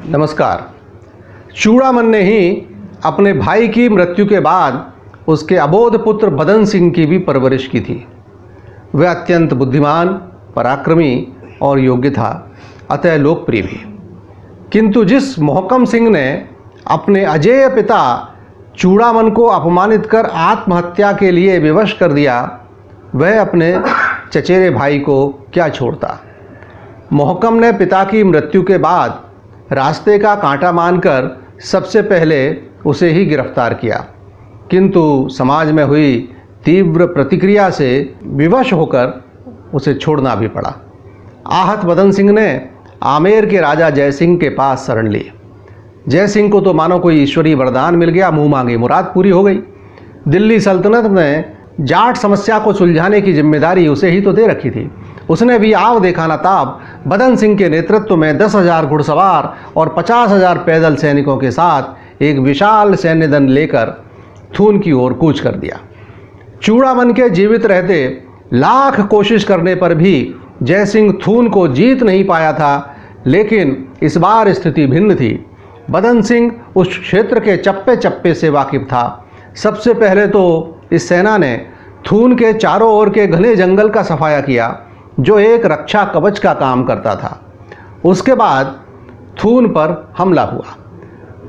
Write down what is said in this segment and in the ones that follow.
नमस्कार। चूड़ामन ने ही अपने भाई की मृत्यु के बाद उसके अबोध पुत्र बदन सिंह की भी परवरिश की थी। वह अत्यंत बुद्धिमान, पराक्रमी और योग्य था, अतः लोकप्रिय भी। किंतु जिस मोहकम सिंह ने अपने अजेय पिता चूड़ामन को अपमानित कर आत्महत्या के लिए विवश कर दिया, वह अपने चचेरे भाई को क्या छोड़ता। मोहकम ने पिता की मृत्यु के बाद रास्ते का कांटा मानकर सबसे पहले उसे ही गिरफ्तार किया, किंतु समाज में हुई तीव्र प्रतिक्रिया से विवश होकर उसे छोड़ना भी पड़ा। आहत बदन सिंह ने आमेर के राजा जय सिंह के पास शरण ली। जय सिंह को तो मानो कोई ईश्वरीय वरदान मिल गया, मुंह मांगी मुराद पूरी हो गई। दिल्ली सल्तनत ने जाट समस्या को सुलझाने की जिम्मेदारी उसे ही तो दे रखी थी। उसने भी आव देखा ना ताब बदन सिंह के नेतृत्व में 10,000 घुड़सवार और 50,000 पैदल सैनिकों के साथ एक विशाल सैन्य दल लेकर थून की ओर कूच कर दिया। चूड़ामन के जीवित रहते लाख कोशिश करने पर भी जय सिंह थून को जीत नहीं पाया था, लेकिन इस बार स्थिति भिन्न थी। बदन सिंह उस क्षेत्र के चप्पे चप्पे से वाकिफ था। सबसे पहले तो इस सेना ने थून के चारों ओर के घने जंगल का सफाया किया, जो एक रक्षा कवच का काम करता था। उसके बाद थून पर हमला हुआ।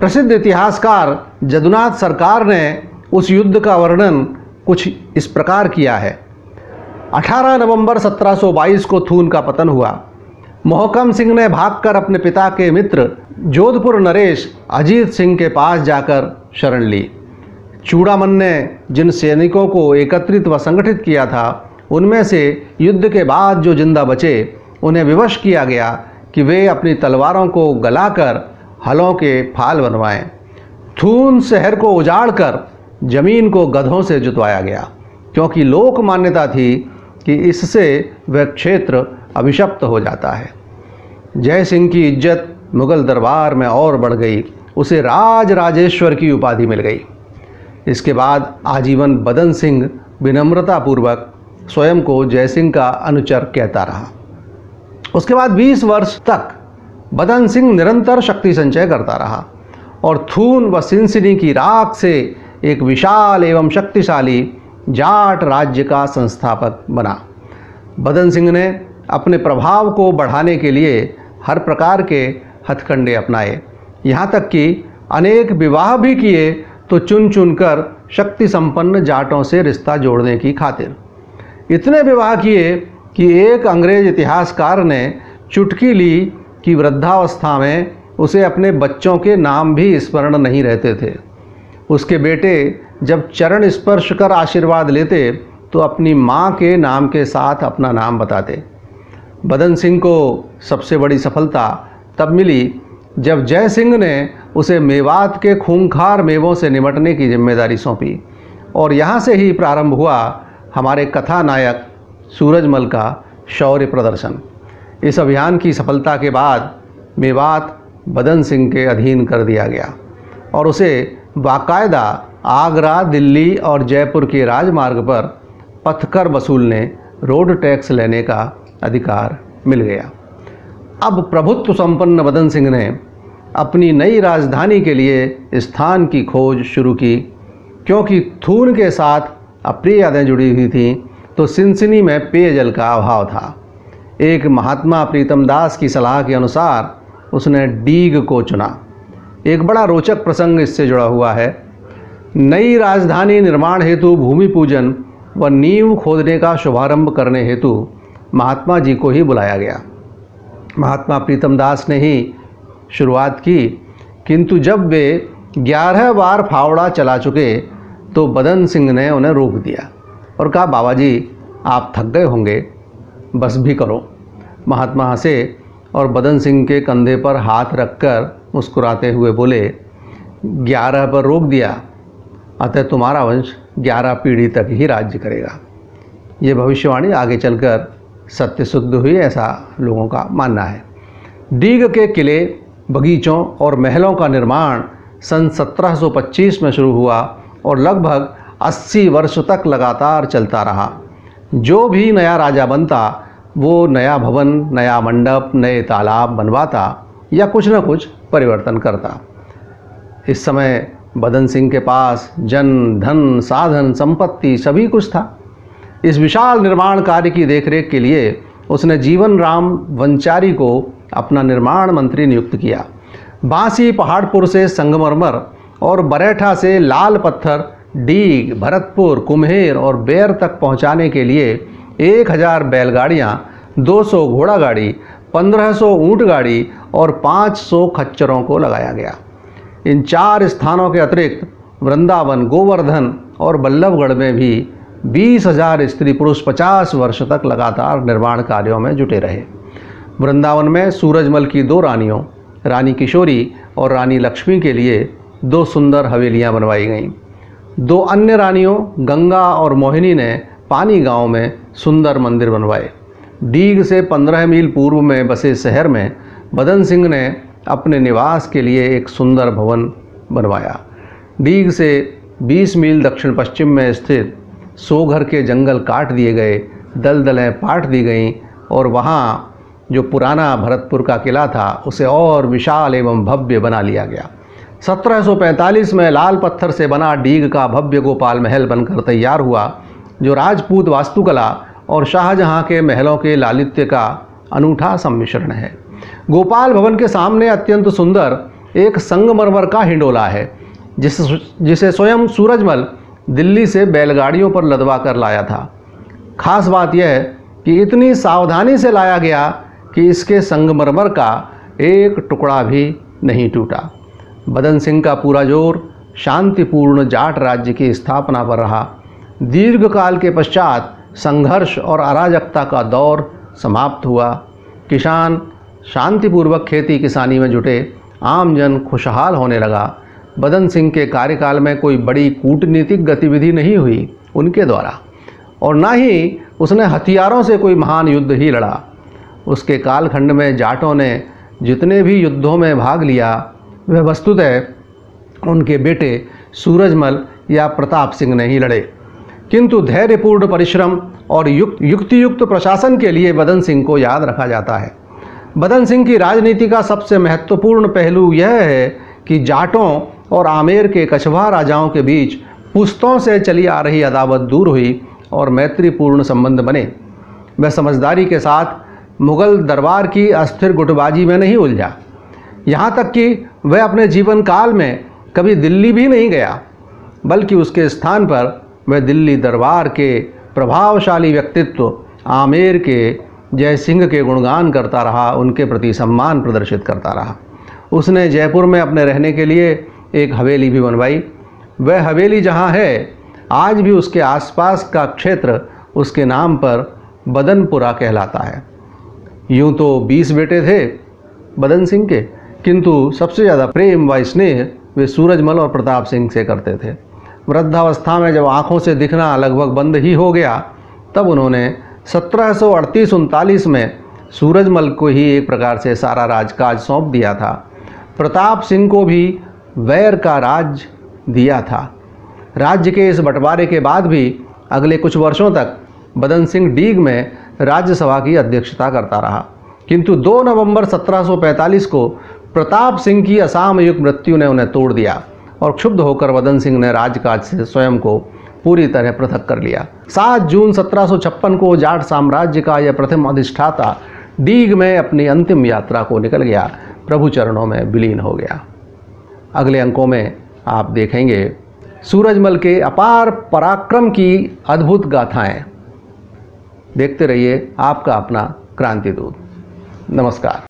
प्रसिद्ध इतिहासकार जदुनाथ सरकार ने उस युद्ध का वर्णन कुछ इस प्रकार किया है। 18 नवंबर 1722 को थून का पतन हुआ। मोहकम सिंह ने भागकर अपने पिता के मित्र जोधपुर नरेश अजीत सिंह के पास जाकर शरण ली। चूड़ामन ने जिन सैनिकों को एकत्रित व संगठित किया था, उनमें से युद्ध के बाद जो जिंदा बचे, उन्हें विवश किया गया कि वे अपनी तलवारों को गलाकर हलों के फाल बनवाएं। थून शहर को उजाड़कर जमीन को गधों से जुतवाया गया, क्योंकि लोक मान्यता थी कि इससे वह क्षेत्र अभिशप्त हो जाता है। जय सिंह की इज्जत मुगल दरबार में और बढ़ गई। उसे राज राजेश्वर की उपाधि मिल गई। इसके बाद आजीवन बदन सिंह विनम्रतापूर्वक स्वयं को जय सिंह का अनुचर कहता रहा। उसके बाद 20 वर्ष तक बदन सिंह निरंतर शक्ति संचय करता रहा और थून व सिनसिनी की राख से एक विशाल एवं शक्तिशाली जाट राज्य का संस्थापक बना। बदन सिंह ने अपने प्रभाव को बढ़ाने के लिए हर प्रकार के हथकंडे अपनाए, यहाँ तक कि अनेक विवाह भी किए, तो चुन चुनकर शक्ति संपन्न जाटों से रिश्ता जोड़ने की खातिर। इतने विवाह किए कि एक अंग्रेज इतिहासकार ने चुटकी ली कि वृद्धावस्था में उसे अपने बच्चों के नाम भी स्मरण नहीं रहते थे। उसके बेटे जब चरण स्पर्श कर आशीर्वाद लेते तो अपनी माँ के नाम के साथ अपना नाम बताते। बदन सिंह को सबसे बड़ी सफलता तब मिली जब जय सिंह ने उसे मेवात के खूंखार मेवों से निपटने की जिम्मेदारी सौंपी, और यहाँ से ही प्रारंभ हुआ हमारे कथानायक सूरजमल का शौर्य प्रदर्शन। इस अभियान की सफलता के बाद मेवात बदन सिंह के अधीन कर दिया गया और उसे बाकायदा आगरा, दिल्ली और जयपुर के राजमार्ग पर पथकर वसूलने, रोड टैक्स लेने का अधिकार मिल गया। अब प्रभुत्व संपन्न बदन सिंह ने अपनी नई राजधानी के लिए स्थान की खोज शुरू की। क्योंकि थून के साथ अप्रिय यादें जुड़ी हुई थीं, तो सिनसिनी में पेयजल का अभाव था। एक महात्मा प्रीतम दास की सलाह के अनुसार उसने डीग को चुना। एक बड़ा रोचक प्रसंग इससे जुड़ा हुआ है। नई राजधानी निर्माण हेतु भूमि पूजन व नींव खोदने का शुभारंभ करने हेतु महात्मा जी को ही बुलाया गया। महात्मा प्रीतम दास ने ही शुरुआत की, किंतु जब वे 11 बार फावड़ा चला चुके तो बदन सिंह ने उन्हें रोक दिया और कहा, बाबा जी आप थक गए होंगे, बस भी करो। महात्मा हंसे और बदन सिंह के कंधे पर हाथ रखकर मुस्कुराते हुए बोले, 11 पर रोक दिया, अतः तुम्हारा वंश 11 पीढ़ी तक ही राज्य करेगा। ये भविष्यवाणी आगे चलकर सत्य सिद्ध हुई, ऐसा लोगों का मानना है। डीग के किले, बगीचों और महलों का निर्माण सन 1725 में शुरू हुआ और लगभग 80 वर्ष तक लगातार चलता रहा। जो भी नया राजा बनता वो नया भवन, नया मंडप, नए तालाब बनवाता या कुछ न कुछ परिवर्तन करता। इस समय बदन सिंह के पास जन, धन, साधन, संपत्ति सभी कुछ था। इस विशाल निर्माण कार्य की देखरेख के लिए उसने जीवन राम वंचारी को अपना निर्माण मंत्री नियुक्त किया। बांसी पहाड़पुर से संगमरमर और बरेठा से लाल पत्थर डीग, भरतपुर, कुम्हेर और बेर तक पहुंचाने के लिए 1000 बैलगाड़ियाँ, 200 घोड़ा गाड़ी, 1500 ऊँट गाड़ी और 500 खच्चरों को लगाया गया। इन 4 स्थानों के अतिरिक्त वृंदावन, गोवर्धन और बल्लभगढ़ में भी 20,000 स्त्री पुरुष 50 वर्ष तक लगातार निर्माण कार्यों में जुटे रहे। वृंदावन में सूरजमल की 2 रानियों, रानी किशोरी और रानी लक्ष्मी के लिए 2 सुंदर हवेलियां बनवाई गईं। 2 अन्य रानियों गंगा और मोहिनी ने पानी गांव में सुंदर मंदिर बनवाए। डीग से 15 मील पूर्व में बसे शहर में बदन सिंह ने अपने निवास के लिए एक सुंदर भवन बनवाया। डीग से 20 मील दक्षिण पश्चिम में स्थित सोघर के जंगल काट दिए गए, दलदलें पाट दी गईं और वहाँ जो पुराना भरतपुर का किला था उसे और विशाल एवं भव्य बना लिया गया। 1745 में लाल पत्थर से बना डीग का भव्य गोपाल महल बनकर तैयार हुआ, जो राजपूत वास्तुकला और शाहजहां के महलों के लालित्य का अनूठा सम्मिश्रण है। गोपाल भवन के सामने अत्यंत सुंदर एक संगमरमर का हिंडोला है, जिसे स्वयं सूरजमल दिल्ली से बैलगाड़ियों पर लदवा कर लाया था। खास बात यह कि इतनी सावधानी से लाया गया कि इसके संगमरमर का एक टुकड़ा भी नहीं टूटा। बदन सिंह का पूरा जोर शांतिपूर्ण जाट राज्य की स्थापना पर रहा। दीर्घकाल के पश्चात संघर्ष और अराजकता का दौर समाप्त हुआ। किसान शांतिपूर्वक खेती किसानी में जुटे, आम जन खुशहाल होने लगा। बदन सिंह के कार्यकाल में कोई बड़ी कूटनीतिक गतिविधि नहीं हुई उनके द्वारा, और न ही उसने हथियारों से कोई महान युद्ध ही लड़ा। उसके कालखंड में जाटों ने जितने भी युद्धों में भाग लिया वह वस्तुतः उनके बेटे सूरजमल या प्रताप सिंह ने ही लड़े। किंतु धैर्यपूर्ण परिश्रम और युक्तियुक्त प्रशासन के लिए बदन सिंह को याद रखा जाता है। बदन सिंह की राजनीति का सबसे महत्वपूर्ण पहलू यह है कि जाटों और आमेर के कछवाहा राजाओं के बीच पुश्तों से चली आ रही अदावत दूर हुई और मैत्रीपूर्ण संबंध बने। वह समझदारी के साथ मुगल दरबार की अस्थिर गुटबाजी में नहीं उलझा। यहाँ तक कि वह अपने जीवन काल में कभी दिल्ली भी नहीं गया, बल्कि उसके स्थान पर वह दिल्ली दरबार के प्रभावशाली व्यक्तित्व आमेर के जय सिंह के गुणगान करता रहा, उनके प्रति सम्मान प्रदर्शित करता रहा। उसने जयपुर में अपने रहने के लिए एक हवेली भी बनवाई। वह हवेली जहाँ है, आज भी उसके आसपास का क्षेत्र उसके नाम पर बदनपुरा कहलाता है। यूँ तो 20 बेटे थे बदन सिंह के, किंतु सबसे ज़्यादा प्रेम व स्नेह वे सूरजमल और प्रताप सिंह से करते थे। वृद्धावस्था में जब आँखों से दिखना लगभग बंद ही हो गया, तब उन्होंने 1738-39 में सूरजमल को ही एक प्रकार से सारा राजकाज सौंप दिया था। प्रताप सिंह को भी वैर का राज दिया था। राज्य के इस बंटवारे के बाद भी अगले कुछ वर्षों तक बदन सिंह डीग में राज्यसभा की अध्यक्षता करता रहा, किंतु 2 नवंबर 1745 को प्रताप सिंह की असामयिक मृत्यु ने उन्हें तोड़ दिया और क्षुब्ध होकर बदन सिंह ने राजकाज से स्वयं को पूरी तरह पृथक कर लिया। 7 जून 1756 को जाट साम्राज्य का यह प्रथम अधिष्ठाता डीग में अपनी अंतिम यात्रा को निकल गया, प्रभु चरणों में विलीन हो गया। अगले अंकों में आप देखेंगे सूरजमल के अपार पराक्रम की अद्भुत गाथाएं। देखते रहिए आपका अपना क्रांति दूत। नमस्कार।